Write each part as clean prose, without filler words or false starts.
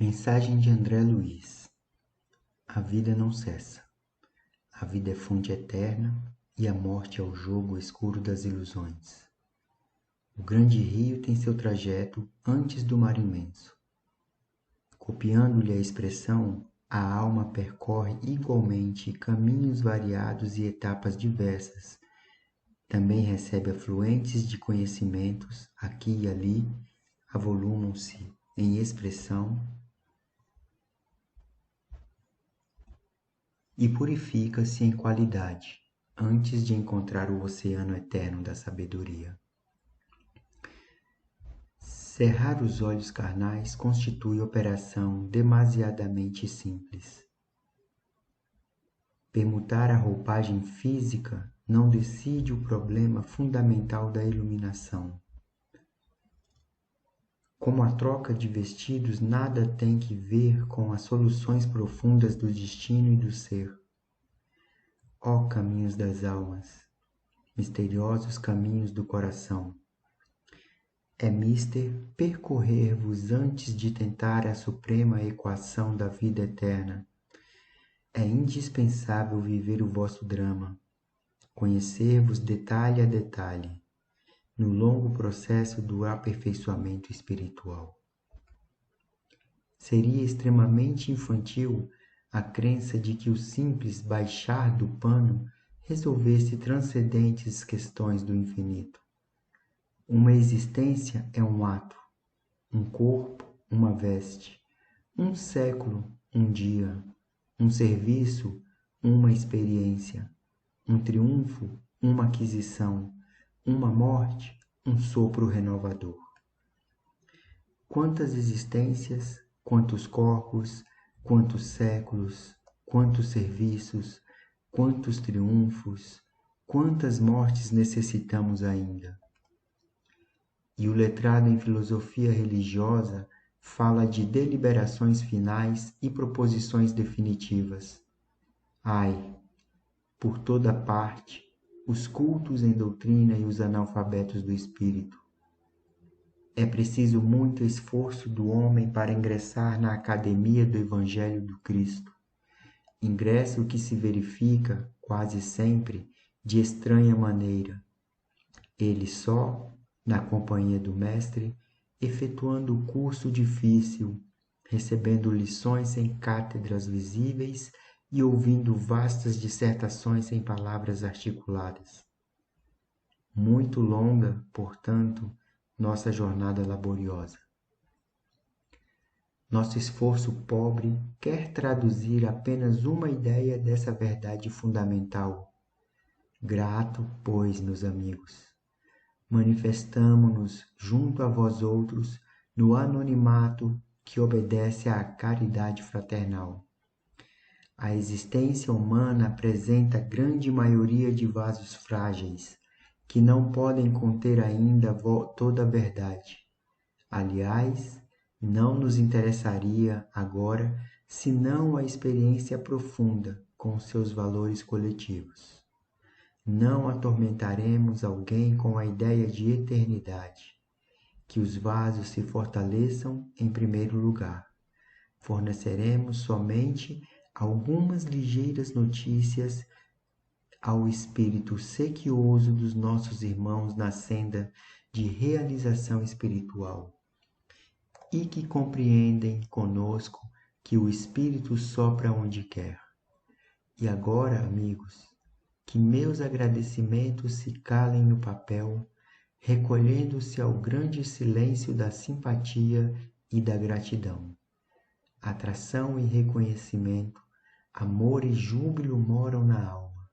Mensagem de André Luiz. A vida não cessa. A vida é fonte eterna e a morte é o jogo escuro das ilusões. O grande rio tem seu trajeto antes do mar imenso. Copiando-lhe a expressão, a alma percorre igualmente caminhos variados e etapas diversas. Também recebe afluentes de conhecimentos, aqui e ali, avolumam-se em expressão e purifica-se em qualidade, antes de encontrar o oceano eterno da sabedoria. Cerrar os olhos carnais constitui operação demasiadamente simples. Permutar a roupagem física não decide o problema fundamental da iluminação. Como a troca de vestidos nada tem que ver com as soluções profundas do destino e do ser. Ó caminhos das almas, misteriosos caminhos do coração, é mister percorrer-vos antes de tentar a suprema equação da vida eterna. É indispensável viver o vosso drama, conhecer-vos detalhe a detalhe, no longo processo do aperfeiçoamento espiritual. Seria extremamente infantil a crença de que o simples baixar do pano resolvesse transcendentes questões do infinito. Uma existência é um ato, um corpo, uma veste, um século, um dia, um serviço, uma experiência, um triunfo, uma aquisição, uma morte, um sopro renovador. Quantas existências, quantos corpos, quantos séculos, quantos serviços, quantos triunfos, quantas mortes necessitamos ainda? E o letrado em filosofia religiosa fala de deliberações finais e proposições definitivas. Ai, por toda parte, os cultos em doutrina e os analfabetos do espírito. É preciso muito esforço do homem para ingressar na academia do Evangelho do Cristo. Ingresso que se verifica, quase sempre, de estranha maneira. Ele só, na companhia do Mestre, efetuando o curso difícil, recebendo lições em cátedras visíveis e ouvindo vastas dissertações em palavras articuladas. Muito longa, portanto, nossa jornada laboriosa. Nosso esforço pobre quer traduzir apenas uma ideia dessa verdade fundamental. Grato, pois, meus amigos, manifestamo-nos junto a vós outros no anonimato que obedece à caridade fraternal. A existência humana apresenta grande maioria de vasos frágeis, que não podem conter ainda toda a verdade. Aliás, não nos interessaria agora senão a experiência profunda com seus valores coletivos. Não atormentaremos alguém com a ideia de eternidade. Que os vasos se fortaleçam em primeiro lugar. Forneceremos somente algumas ligeiras notícias ao espírito sequioso dos nossos irmãos na senda de realização espiritual e que compreendem conosco que o Espírito sopra onde quer. E agora, amigos, que meus agradecimentos se calem no papel, recolhendo-se ao grande silêncio da simpatia e da gratidão. Atração e reconhecimento, amor e júbilo moram na alma.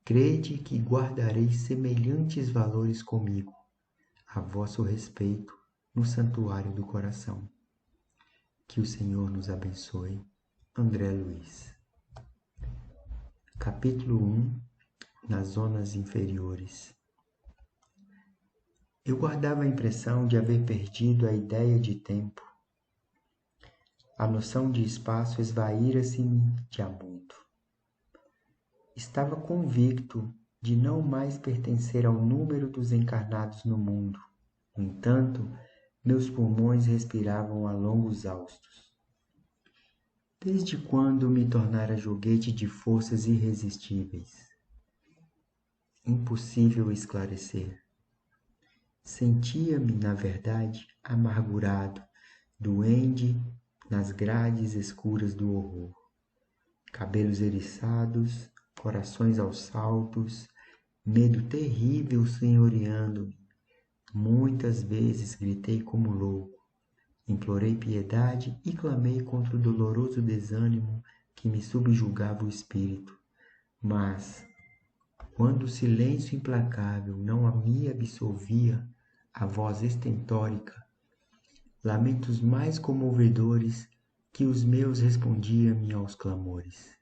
Crede que guardareis semelhantes valores comigo, a vosso respeito, no santuário do coração. Que o Senhor nos abençoe. André Luiz. Capítulo 1. Nas zonas inferiores. Eu guardava a impressão de haver perdido a ideia de tempo. A noção de espaço esvaíra-se-me de há muito. Estava convicto de não mais pertencer ao número dos encarnados no mundo. No entanto, meus pulmões respiravam a longos haustos. Desde quando me tornara joguete de forças irresistíveis? Impossível esclarecer. Sentia-me, na verdade, amargurado, duende nas grades escuras do horror. Cabelos eriçados, corações aos saltos, medo terrível senhoreando-me. Muitas vezes gritei como louco, implorei piedade e clamei contra o doloroso desânimo que me subjugava o espírito. Mas, quando o silêncio implacável não me absolvia, a voz estentórica, lamentos mais comovedores que os meus respondia-me aos clamores.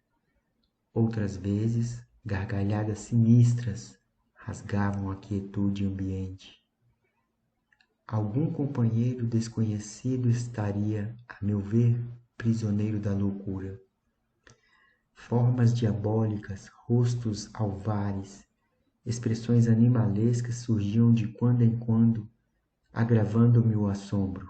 Outras vezes, gargalhadas sinistras rasgavam a quietude ambiente. Algum companheiro desconhecido estaria, a meu ver, prisioneiro da loucura. Formas diabólicas, rostos alvares, expressões animalescas surgiam de quando em quando, agravando-me o assombro.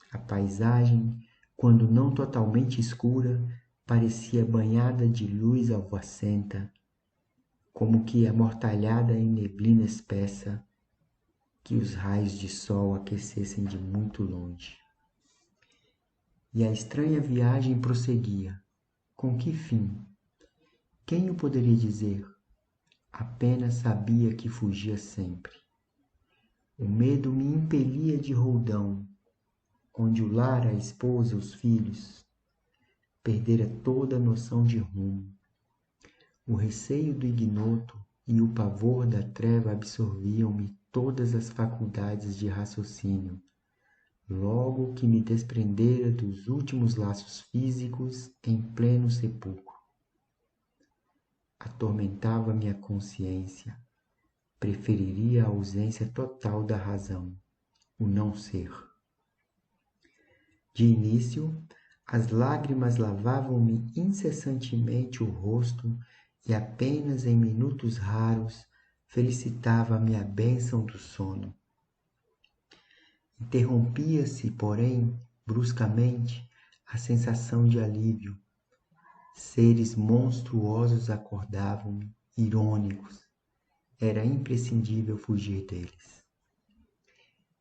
A paisagem, quando não totalmente escura, parecia banhada de luz alvacenta, como que amortalhada em neblina espessa, que os raios de sol aquecessem de muito longe. E a estranha viagem prosseguia. Com que fim? Quem o poderia dizer? Apenas sabia que fugia sempre. O medo me impelia de roldão, onde o lar, a esposa, os filhos, perdera toda a noção de rumo. O receio do ignoto e o pavor da treva absorviam-me todas as faculdades de raciocínio, logo que me desprendera dos últimos laços físicos em pleno sepulcro. Atormentava-me a consciência. Preferiria a ausência total da razão, o não ser. De início, as lágrimas lavavam-me incessantemente o rosto e apenas em minutos raros felicitava-me a bênção do sono. Interrompia-se, porém, bruscamente, a sensação de alívio. Seres monstruosos acordavam-me, irônicos. Era imprescindível fugir deles.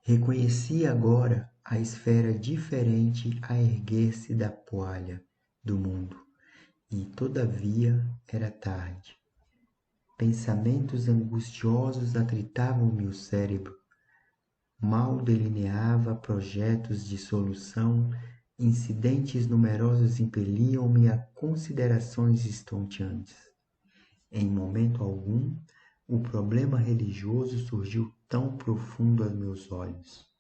Reconhecia agora a esfera diferente a erguer-se da poalha do mundo, e, todavia, era tarde. Pensamentos angustiosos atritavam-me o cérebro. Mal delineava projetos de solução, incidentes numerosos impeliam-me a considerações estonteantes. Em momento algum, o problema religioso surgiu tão profundo aos meus olhos.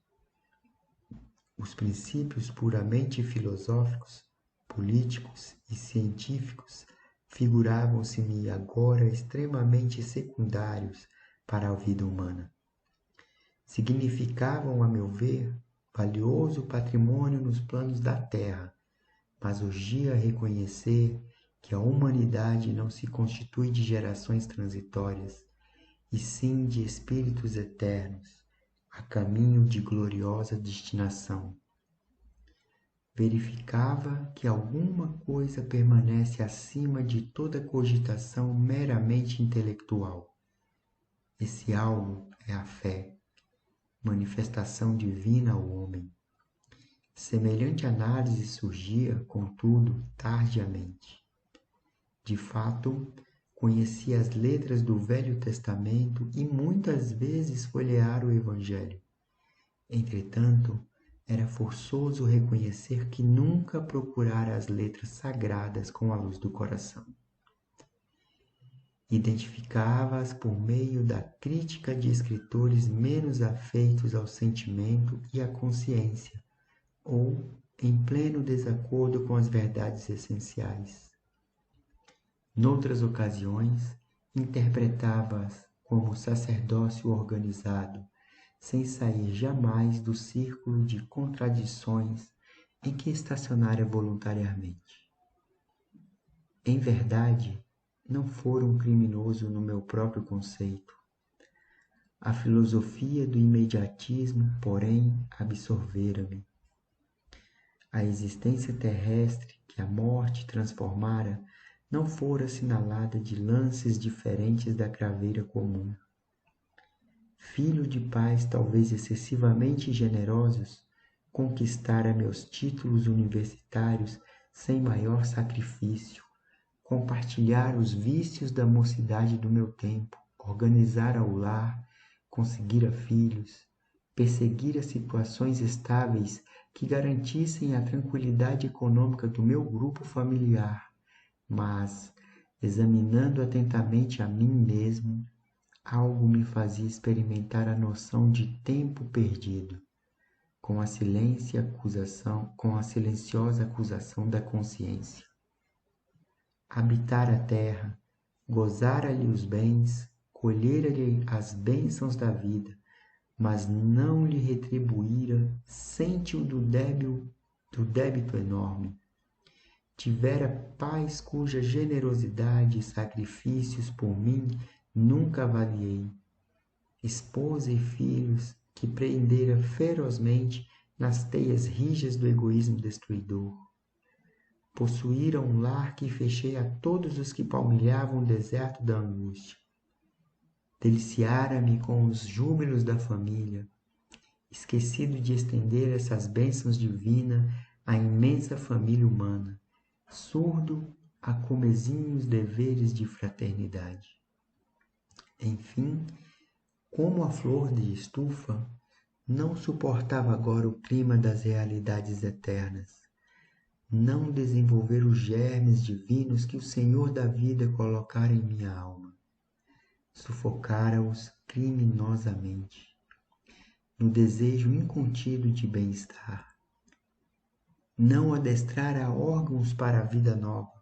Os princípios puramente filosóficos, políticos e científicos figuravam-se-me agora extremamente secundários para a vida humana. Significavam, a meu ver, valioso patrimônio nos planos da terra, mas urgia reconhecer que a humanidade não se constitui de gerações transitórias, e sim de espíritos eternos, a caminho de gloriosa destinação. Verificava que alguma coisa permanece acima de toda cogitação meramente intelectual. Esse algo é a fé, manifestação divina ao homem. Semelhante análise surgia, contudo, tardiamente. De fato, conhecia as letras do Velho Testamento e muitas vezes folheara o Evangelho. Entretanto, era forçoso reconhecer que nunca procurara as letras sagradas com a luz do coração. Identificava-as por meio da crítica de escritores menos afeitos ao sentimento e à consciência, ou em pleno desacordo com as verdades essenciais. Noutras ocasiões, interpretava-as como sacerdócio organizado, sem sair jamais do círculo de contradições em que estacionara voluntariamente. Em verdade, não fora um criminoso no meu próprio conceito. A filosofia do imediatismo, porém, absorvera-me. A existência terrestre que a morte transformara não fora assinalada de lances diferentes da craveira comum. Filho de pais talvez excessivamente generosos, conquistara meus títulos universitários sem maior sacrifício, compartilhar os vícios da mocidade do meu tempo, organizara o lar, conseguira filhos, perseguira situações estáveis que garantissem a tranquilidade econômica do meu grupo familiar, mas, examinando atentamente a mim mesmo, algo me fazia experimentar a noção de tempo perdido, com a silenciosa acusação da consciência. Habitara a terra, gozara-lhe os bens, colhera-lhe as bênçãos da vida, mas não lhe retribuíra cêntimo do débito enorme. Tivera pais cuja generosidade e sacrifícios por mim nunca avaliei. Esposa e filhos que prendera ferozmente nas teias rijas do egoísmo destruidor. Possuíra um lar que fechei a todos os que palmilhavam o deserto da angústia. Deliciara-me com os júbilos da família, esquecido de estender essas bênçãos divinas à imensa família humana, surdo a comezinhos deveres de fraternidade. Enfim, como a flor de estufa, não suportava agora o clima das realidades eternas, não desenvolver os germes divinos que o Senhor da vida colocara em minha alma. Sufocara-os criminosamente, no desejo incontido de bem-estar. Não adestrara órgãos para a vida nova.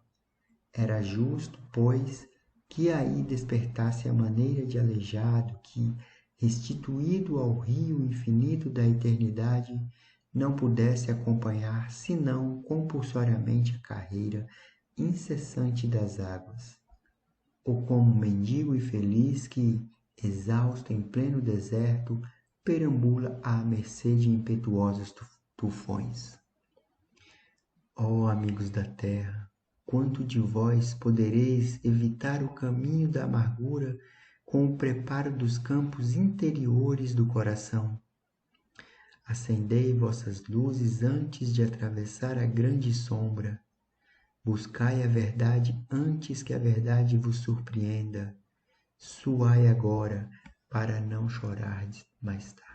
Era justo, pois, que aí despertasse a maneira de aleijado que, restituído ao rio infinito da eternidade, não pudesse acompanhar senão compulsoriamente a carreira incessante das águas, ou como um mendigo infeliz que, exausto em pleno deserto, perambula à mercê de impetuosos tufões. Ó amigos da terra, quanto de vós podereis evitar o caminho da amargura com o preparo dos campos interiores do coração? Acendei vossas luzes antes de atravessar a grande sombra. Buscai a verdade antes que a verdade vos surpreenda. Suai agora para não chorar mais tarde.